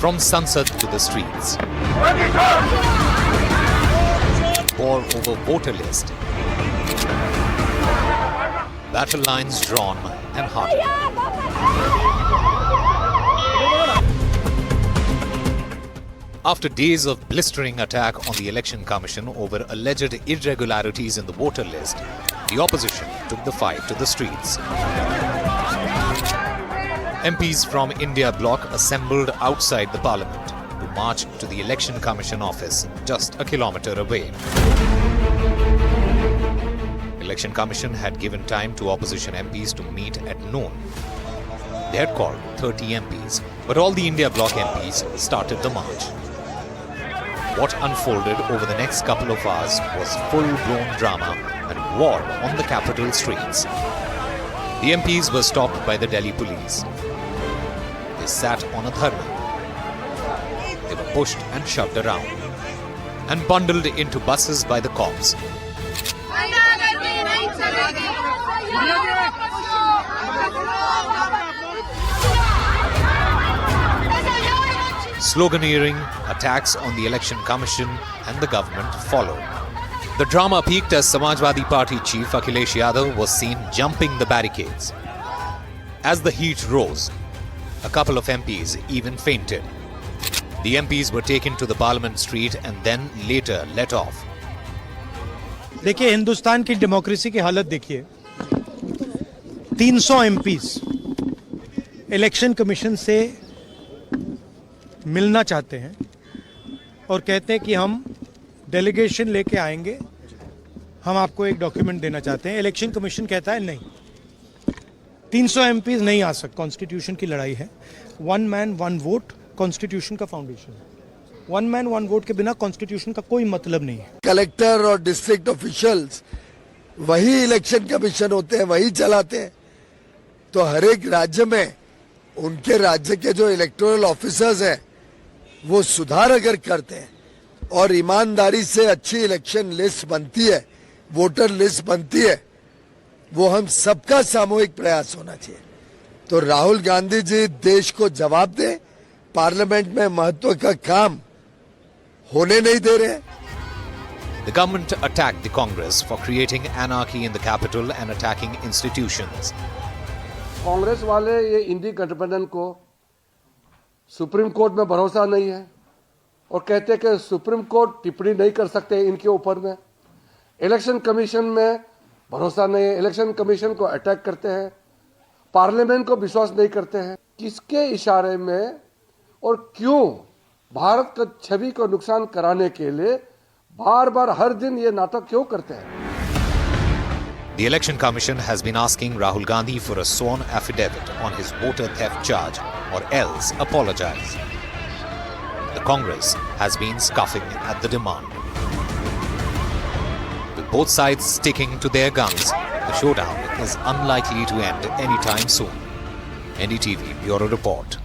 From Sansad to the streets. War over voter list. Battle lines drawn and hardened. After days of blistering attack on the Election Commission over alleged irregularities in the voter list, the opposition took the fight to the streets. MPs from India Bloc assembled outside the Parliament to march to the Election Commission office just a kilometre away. Election Commission had given time to opposition MPs to meet at noon. They had called 30 MPs, but all the India Bloc MPs started the march. What unfolded over the next couple of hours was full-blown drama and war on the capital streets. The MPs were stopped by the Delhi police. They sat on a dharna. They were pushed and shoved around and bundled into buses by the cops. Sloganeering, attacks on the Election Commission and the government followed. The drama peaked as Samajwadi Party chief Akhilesh Yadav was seen jumping the barricades. As the heat rose, a couple of MPs even fainted. The MPs were taken to the Parliament street and then later let off. देखिए, हिंदुस्तान की democracy की हालत देखिए। 300 MPs election commission से मिलना चाहते हैं और कहते हैं कि हम डेलीगेशन लेके आएंगे, हम आपको एक डॉक्यूमेंट देना चाहते हैं। इलेक्शन कमीशन कहता है नहीं, 300 एमपीस नहीं आ सकते। कॉन्स्टिट्यूशन की लड़ाई है। One man one vote constitution का फाउंडेशन है। वन मैन वन वोट के बिना कॉन्स्टिट्यूशन का कोई मतलब नहीं है। कलेक्टर और डिस्ट्रिक्ट ऑफिशियल्स वही इलेक्शन कमीशन होते हैं, वही चलाते हैं। तो हर एक राज्य में उनके राज्य के जो इलेक्टोरल ऑफिसर्स हैं वो सुधार अगर करते हैं और ईमानदारी से अच्छी इलेक्शन लिस्ट बनती है, वोटर लिस्ट बनती है, वो हम सबका सामूहिक प्रयास होना चाहिए। तो राहुल गांधी जी देश को जवाब दे, पार्लियामेंट में महत्व का काम होने नहीं दे रहे। The government attacked the Congress for creating anarchy in the capital and attacking institutions. Congress वाले ये इंडी गठबंधन को सुप्रीम कोर्ट में भरोसा नहीं है और कहते हैं कि सुप्रीम कोर्ट टिप्पणी नहीं कर सकते इनके ऊपर में। इलेक्शन कमीशन में भरोसा नहीं है, इलेक्शन कमीशन को अटैक करते हैं, पार्लियामेंट को विश्वास नहीं करते हैं। किसके इशारे में और क्यों भारत का छवि को नुकसान कराने के लिए बार बार हर दिन ये नाटक क्यों करते हैं? The Election Commission has been asking Rahul Gandhi for a sworn affidavit on his voter theft charge or else apologize. The Congress has been scoffing at the demand. With both sides sticking to their guns, the showdown is unlikely to end anytime soon. NDTV Bureau Report.